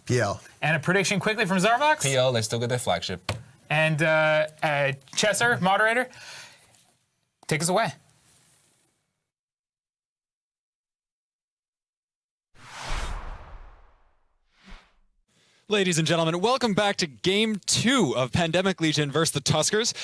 PL. And a prediction quickly from Zarvox. PL, they still get their flagship. And Chesser, moderator, take us away. Ladies and gentlemen, welcome back to Game 2 of Pandemic Legion versus the Tuskers.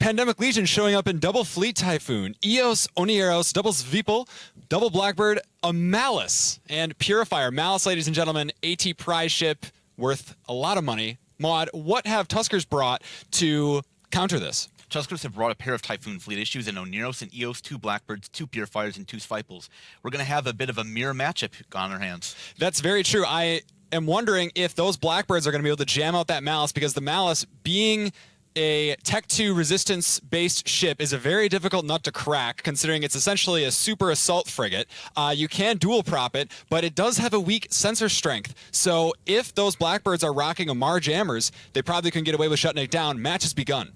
Pandemic Legion showing up in double Fleet Typhoon, Eos, Onieros, double Zvipel, double Blackbird, a Malice, and Purifier. Malice, ladies and gentlemen, AT prize ship worth a lot of money. Maud, what have Tuskers brought to counter this? Tuskers have brought a pair of Typhoon fleet issues in Onieros and Eos, 2 Blackbirds, 2 Purifiers, and 2 Svipels. We're going to have a bit of a mirror matchup on our hands. That's very true. I am wondering if those Blackbirds are going to be able to jam out that Malice, because the Malice, being a Tech 2 resistance-based ship, is a very difficult nut to crack, considering it's essentially a super assault frigate. You can dual prop it, but it does have a weak sensor strength. So if those Blackbirds are rocking Amar jammers, they probably can get away with shutting it down. Match has begun.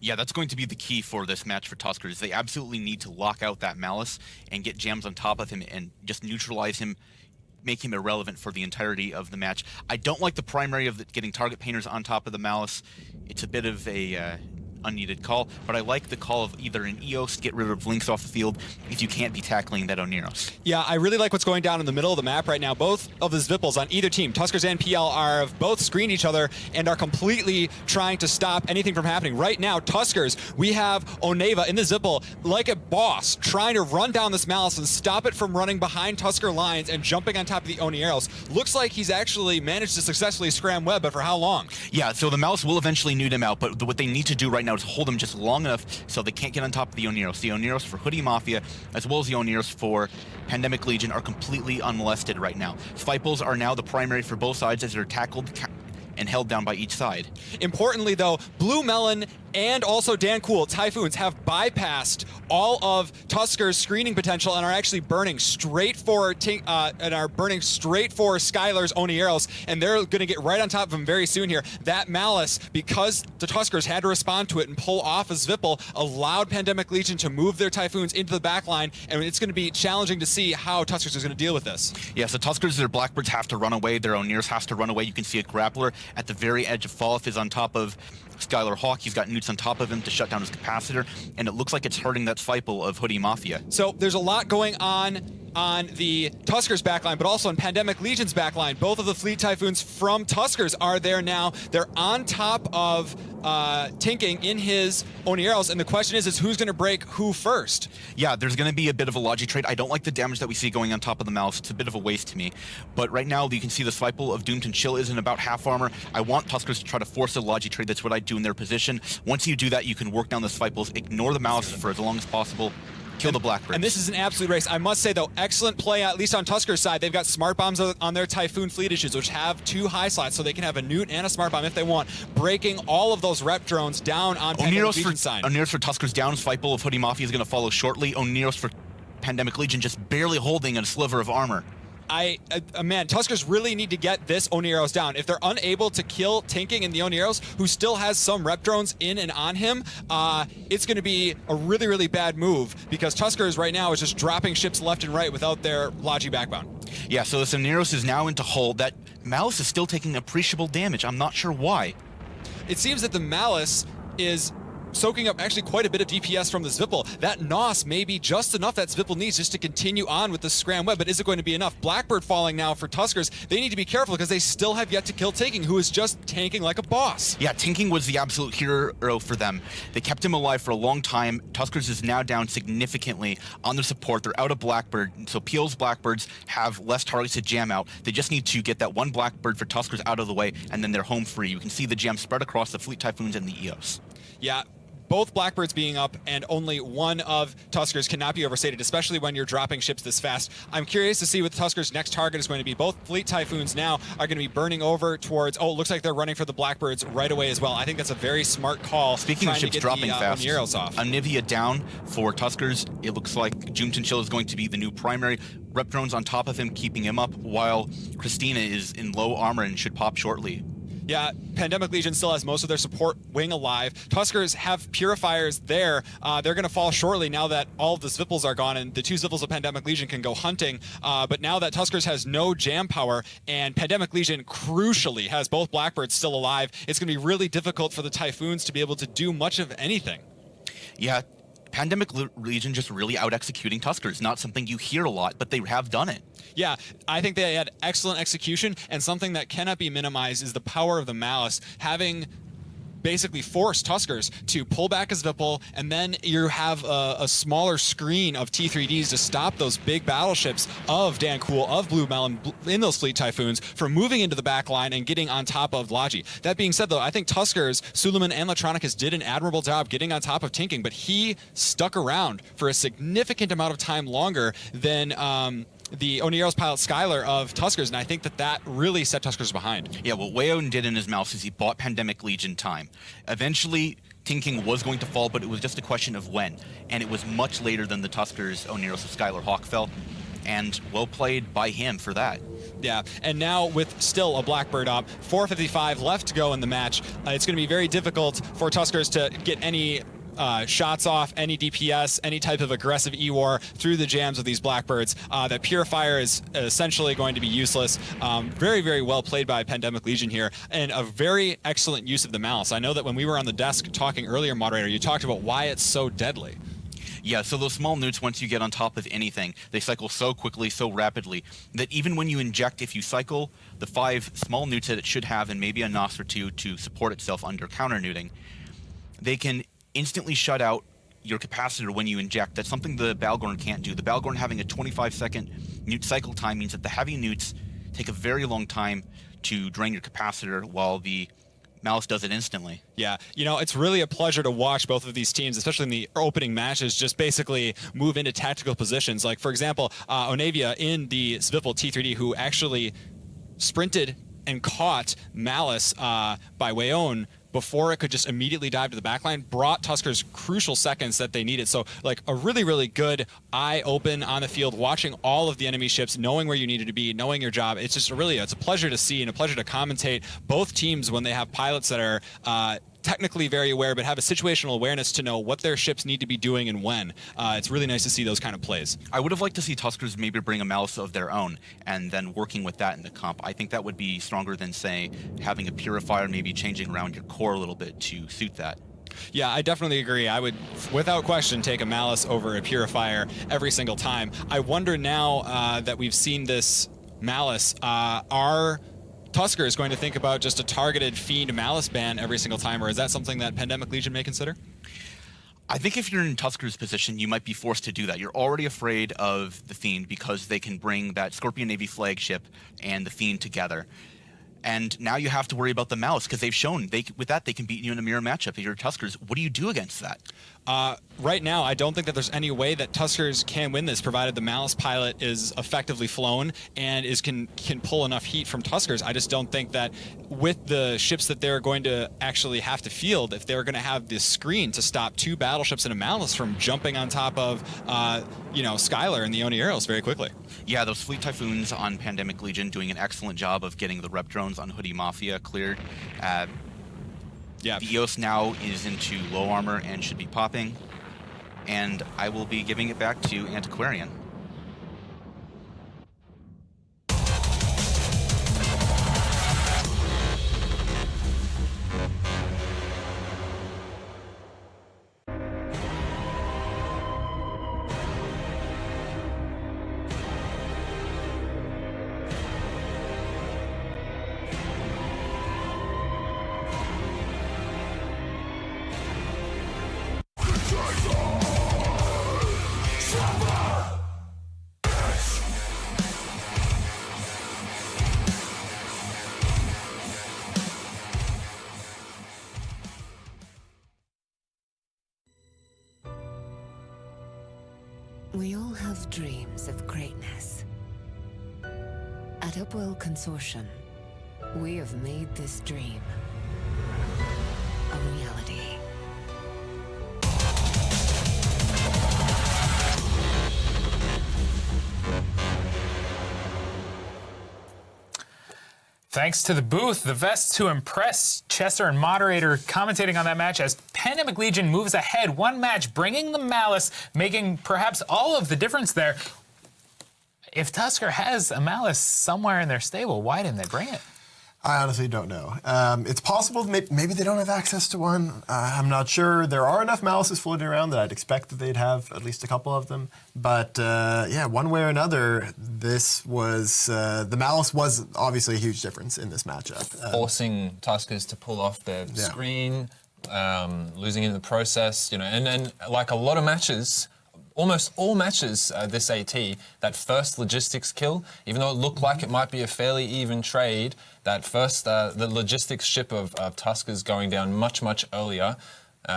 Yeah, that's going to be the key for this match for Tuskers. They absolutely need to lock out that Malice and get jams on top of him and just neutralize him, make him irrelevant for the entirety of the match. I don't like the primary of getting target painters on top of the Malice. It's a bit of a unneeded call, but I like the call of either an Eos to get rid of links off the field if you can't be tackling that Onieros. Yeah, I really like what's going down in the middle of the map right now. Both of the Zvipels on either team, Tuskers and PL, have both screened each other and are completely trying to stop anything from happening. Right now, Tuskers, we have Oneva in the Zvipel like a boss, trying to run down this Malice and stop it from running behind Tusker lines and jumping on top of the Onieros. Looks like he's actually managed to successfully scram web, but for how long? Yeah, so the Malice will eventually nude him out, but what they need to do right now is hold him just long enough so they can't get on top of the Onieros. The Onieros for Hoodie Mafia, as well as the Onieros for Pandemic Legion, are completely unmolested right now. Svipels are now the primary for both sides as they're tackled and held down by each side. Importantly, though, Blue Melon and also Dan Cool, Typhoons, have bypassed all of Tusker's screening potential and are actually burning straight for Skylar's Onieros, and they're going to get right on top of him very soon here. That Malice, because the Tuskers had to respond to it and pull off a Zvipel, allowed Pandemic Legion to move their Typhoons into the back line, and it's going to be challenging to see how Tuskers is going to deal with this. Yeah, so Tuskers, their Blackbirds have to run away, their Onieros has to run away. You can see a Grappler at the very edge of Fallif is on top of Skylar Hawk. He's got newts on top of him to shut down his capacitor, and it looks like it's hurting that Svipel of Hoodie Mafia. So there's a lot going on the Tuskers backline, but also on Pandemic Legion's backline. Both of the Fleet Typhoons from Tuskers are there now. They're on top of Tinking in his Onieros, and the question is who's going to break who first? Yeah, there's going to be a bit of a logi trade. I don't like the damage that we see going on top of the Malice. It's a bit of a waste to me. But right now, you can see the Svipel of Doomed and Chill is in about half armor. I want Tuskers to try to force a logi trade. That's what I do in their position. Once you do that, you can work down the Svipels, ignore the Malice for as long as possible, kill the Blackbirds. And this is an absolute race. I must say, though, excellent play, at least on Tusker's side. They've got smart bombs on their Typhoon fleet issues, which have 2 high slots, so they can have a Newt and a smart bomb if they want, breaking all of those rep drones down on Pandemic Legion's side. Onieros for Tuskers down. Svipel of Hoodie Mafia is going to follow shortly. Onieros for Pandemic Legion just barely holding a sliver of armor. Man, Tuskers really need to get this Onieros down. If they're unable to kill Tinking and the Onieros, who still has some rep drones in and on him, it's going to be a really, really bad move, because Tuskers right now is just dropping ships left and right without their Logi backbone. Yeah, so this Onieros is now into hold. That Malice is still taking appreciable damage. I'm not sure why. It seems that the Malice is soaking up actually quite a bit of DPS from the Zvipel. That NOS may be just enough that Zvipel needs just to continue on with the scram web, but is it going to be enough? Blackbird falling now for Tuskers. They need to be careful because they still have yet to kill Tinking, who is just tanking like a boss. Yeah, Tinking was the absolute hero for them. They kept him alive for a long time. Tuskers is now down significantly on their support. They're out of Blackbird, so PL's Blackbirds have less targets to jam out. They just need to get that one Blackbird for Tuskers out of the way, and then they're home free. You can see the jam spread across the Fleet Typhoons and the Eos. Yeah. Both Blackbirds being up and only one of Tuskers cannot be overstated, especially when you're dropping ships this fast. I'm curious to see what Tuskers' next target is going to be. Both Fleet Typhoons now are going to be burning over towards, oh, it looks like they're running for the Blackbirds right away as well. I think that's a very smart call. Speaking of ships dropping fast, Onieros off. Anivia down for Tuskers. It looks like Doomed and Chill is going to be the new primary. Rep drones on top of him, keeping him up, while Christina is in low armor and should pop shortly. Yeah, Pandemic Legion still has most of their support wing alive. Tuskers have Purifiers there. They're going to fall shortly now that all of the Zwippels are gone, and the 2 Zwippels of Pandemic Legion can go hunting. But now that Tuskers has no jam power, and Pandemic Legion crucially has both Blackbirds still alive, it's going to be really difficult for the Typhoons to be able to do much of anything. Yeah, Pandemic Legion just really out-executing Tuskers. Not something you hear a lot, but they have done it. Yeah, I think they had excellent execution, and something that cannot be minimized is the power of the Malice, having basically forced Tuskers to pull back a Zwippel, and then you have a smaller screen of T3Ds to stop those big battleships of Dan Kuhl, of Blue Melon, in those Fleet Typhoons from moving into the back line and getting on top of Logi. That being said, though, I think Tuskers, Suleiman, and Latronicus did an admirable job getting on top of Tinking, but he stuck around for a significant amount of time longer than the O'Neill's pilot Skylar of Tuskers, and I think that really set Tuskers behind. Yeah, what Wayon did in his mouse is he bought Pandemic Legion time. Eventually, Tinking was going to fall, but it was just a question of when, and it was much later than the Tuskers, O'Neill's, Skylar Hawk fell, and well played by him for that. Yeah, and now with still a Blackbird op, 4:55 left to go in the match, it's going to be very difficult for Tuskers to get any shots off, any DPS, any type of aggressive E-War through the jams of these Blackbirds. That Purifier is essentially going to be useless. Very, very well played by Pandemic Legion here, and a very excellent use of the Malice. I know that when we were on the desk talking earlier, Moderator, you talked about why it's so deadly. Yeah, so those small newts, once you get on top of anything, they cycle so quickly, so rapidly, that even when you inject, if you cycle the 5 small newts that it should have and maybe a NOS or 2 to support itself under counter-newting, they can instantly shut out your capacitor when you inject. That's something the Balgorn can't do. The Balgorn having a 25-second newt cycle time means that the heavy newts take a very long time to drain your capacitor, while the Malice does it instantly. Yeah, you know, it's really a pleasure to watch both of these teams, especially in the opening matches, just basically move into tactical positions. Like, for example, Onavia in the Zwippel T3D, who actually sprinted and caught Malice by Wayon before it could just immediately dive to the backline, brought Tuskers crucial seconds that they needed. So, like, a really, really good eye open on the field, watching all of the enemy ships, knowing where you needed to be, knowing your job. It's just it's a pleasure to see and a pleasure to commentate both teams when they have pilots that are technically very aware, but have a situational awareness to know what their ships need to be doing and when. It's really nice to see those kind of plays. I would have liked to see Tuskers maybe bring a Malice of their own and then working with that in the comp. I think that would be stronger than, say, having a Purifier, maybe changing around your core a little bit to suit that. Yeah, I definitely agree. I would, without question, take a Malice over a Purifier every single time. I wonder now that we've seen this Malice, are Tusker is going to think about just a targeted Fiend Malice ban every single time, or is that something that Pandemic Legion may consider? I think if you're in Tusker's position, you might be forced to do that. You're already afraid of the Fiend because they can bring that Scorpion Navy flagship and the Fiend together. And now you have to worry about the Malice because they've shown with that they can beat you in a mirror matchup. If you're Tuskers, what do you do against that? Right now, I don't think that there's any way that Tuskers can win this, provided the Malice pilot is effectively flown and can pull enough heat from Tuskers. I just don't think that with the ships that they're going to actually have to field, if they're going to have this screen to stop 2 battleships and a Malice from jumping on top of, Skylar and the Oni Arrows very quickly. Yeah, those Fleet Typhoons on Pandemic Legion doing an excellent job of getting the rep drones on Hoodie Mafia cleared. Yeah. The EOS now is into low armor and should be popping. And I will be giving it back to Antiquarian. We all have dreams of greatness. At Upwell Consortium, we have made this dream a reality. Thanks to the booth, the vests to impress, Chesser and moderator commentating on that match as Pandemic Legion moves ahead. One match, bringing the Malice, making perhaps all of the difference there. If Tusker has a Malice somewhere in their stable, why didn't they bring it? I honestly don't know. It's possible maybe they don't have access to one. I'm not sure. There are enough Malices floating around that I'd expect that they'd have at least a couple of them. But yeah, one way or another, this was the Malice was obviously a huge difference in this matchup. Forcing Tuskers to pull off their screen, losing in the process, and then like a lot of matches. Almost all matches this AT, that first logistics kill, even though it looked like it might be a fairly even trade, that first, the logistics ship of Tuskers going down much, much earlier,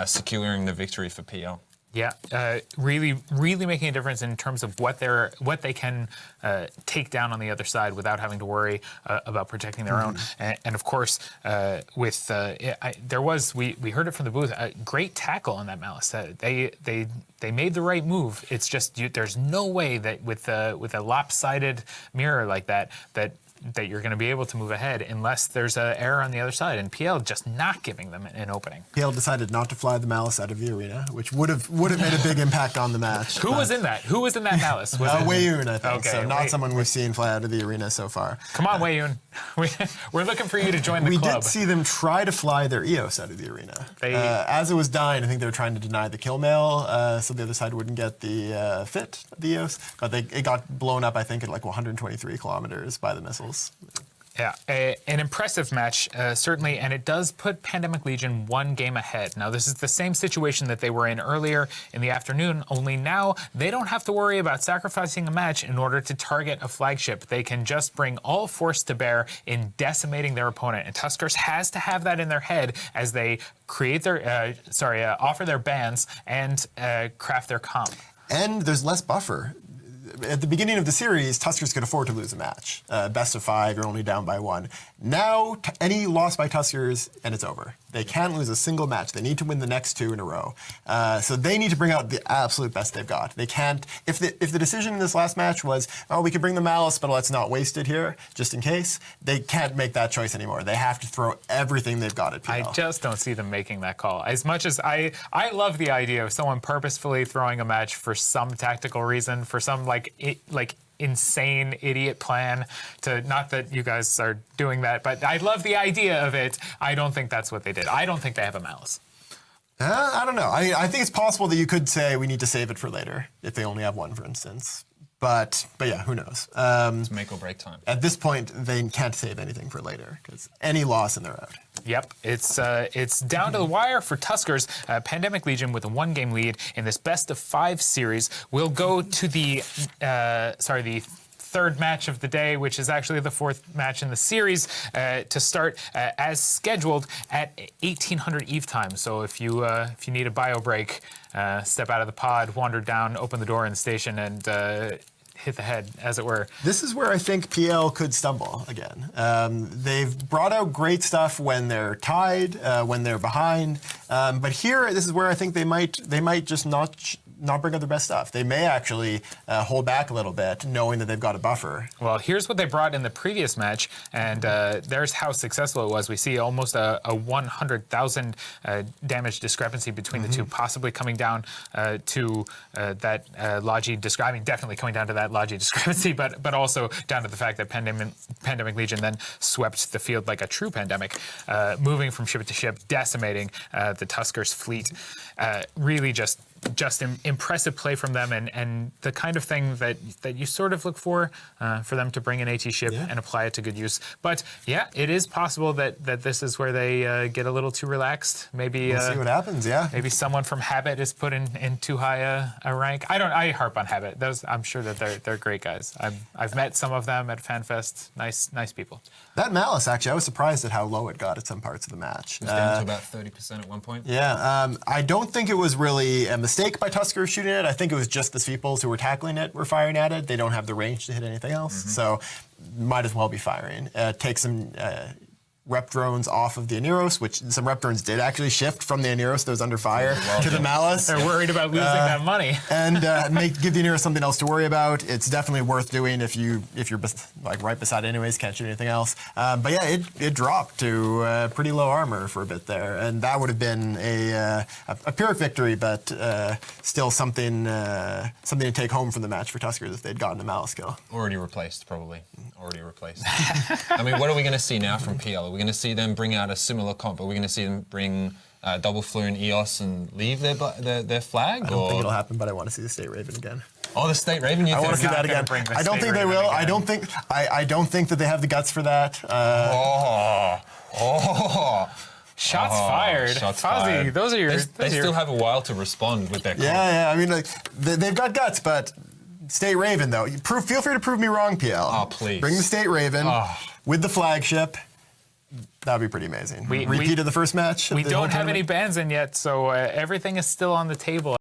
securing the victory for PL. Yeah, really making a difference in terms of what they can take down on the other side without having to worry about protecting their own. And of course, we heard it from the booth. A great tackle on that Malice. They made the right move. It's just there's no way that with a lopsided mirror like that you're going to be able to move ahead unless there's an error on the other side, and PL just not giving them an opening. PL decided not to fly the Malice out of the arena, which would have made a big impact on the match. Who was in that? Who was in that Malice? Wei Yun, I think. Okay, so not someone we've seen fly out of the arena so far. Come on, Wei Yun. We're looking for you to join the club. We did see them try to fly their EOS out of the arena. As it was dying, I think they were trying to deny the kill mail, so the other side wouldn't get the fit of the EOS. But it got blown up, I think, at like 123 kilometers by the missiles. Yeah, an impressive match, certainly, and it does put Pandemic Legion one game ahead. Now, this is the same situation that they were in earlier in the afternoon, only now they don't have to worry about sacrificing a match in order to target a flagship. They can just bring all force to bear in decimating their opponent, and Tuskers has to have that in their head as they create their, offer their bans and craft their comp. And there's less buffer. At the beginning of the series, Tuskers could afford to lose a match. Best of 5, you're only down by 1. Now, any loss by Tuskers, and it's over. They can't lose a single match. They need to win the next 2 in a row. So they need to bring out the absolute best they've got. They can't, if the decision in this last match was, oh, we could bring the Malice, but let's not waste it here, just in case, they can't make that choice anymore. They have to throw everything they've got at PL. I just don't see them making that call. As much as I love the idea of someone purposefully throwing a match for some tactical reason, for some insane idiot plan to, not that you guys are doing that, but I love the idea of it. I don't think that's what they did. I don't think they have a Malice. I don't know. I think it's possible that you could say we need to save it for later if they only have one, for instance. But yeah, who knows? It's make or break time. At this point, they can't save anything for later because any loss and they're out. Yep, it's down to the wire for Tuskers. Pandemic Legion with a 1-game lead in this best of 5 series will go to the third match of the day, which is actually the 4th match in the series, to start as scheduled at 1800 Eve time. So if you need a bio break, step out of the pod, wander down, open the door in the station, and hit the head, as it were. This is where I think PL could stumble again. They've brought out great stuff when they're tied, when they're behind, but here, this is where I think they might just not bring out their best stuff. They may actually hold back a little bit, knowing that they've got a buffer. Well, here's what they brought in the previous match, and there's how successful it was. We see almost a 100,000 damage discrepancy between the two, possibly coming down to that Logi describing, definitely coming down to that Logi discrepancy, but also down to the fact that Pandemic Legion then swept the field like a true pandemic, moving from ship to ship, decimating the Tuskers fleet. Really just impressive play from them, and the kind of thing that you sort of look for them to bring an AT ship and apply it to good use. But yeah, it is possible that this is where they get a little too relaxed. Maybe we'll see what happens. Yeah, maybe someone from Habit is put in too high a rank. I harp on Habit. I'm sure that they're great guys. I've met some of them at FanFest. Nice people. That Malice, actually, I was surprised at how low it got at some parts of the match. It was down to about 30% at one point. Yeah, I don't think it was really a mistake by Tuskers shooting it. I think it was just the Sweeples who were tackling it were firing at it. They don't have the range to hit anything else, so might as well be firing. Take some rep drones off of the Aneros, which some rep drones did actually shift from the Aneros that was like fire to the Malice. They're worried about losing that money. And give the Aneros something else to worry about. It's definitely worth doing if you're like right beside anyways, can't shoot anything else. But yeah, it dropped to pretty low armor for a bit there, and that would have been a Pyrrhic victory, but still something to take home from the match for Tuskers if they'd gotten a Malice kill. Already replaced, probably. Already replaced. I mean, what are we going to see now from PL? Are we going to see them bring out a similar comp? Are we going to see them bring double Fluent EOS and leave their flag? I don't think it'll happen, but I want to see the State Raven again. Oh, the State Raven! I want to see that again. I don't think they will. I don't think that they have the guts for that. Shots fired. Shots Fozzie, fired. those are your... They still have a while to respond with their comp. Yeah. I mean, like they've got guts, but State Raven though. Feel free to prove me wrong, PL. Oh, please. Bring the State Raven with the flagship. That'd be pretty amazing. Repeat of the first match. We don't have any bans in yet, so everything is still on the table.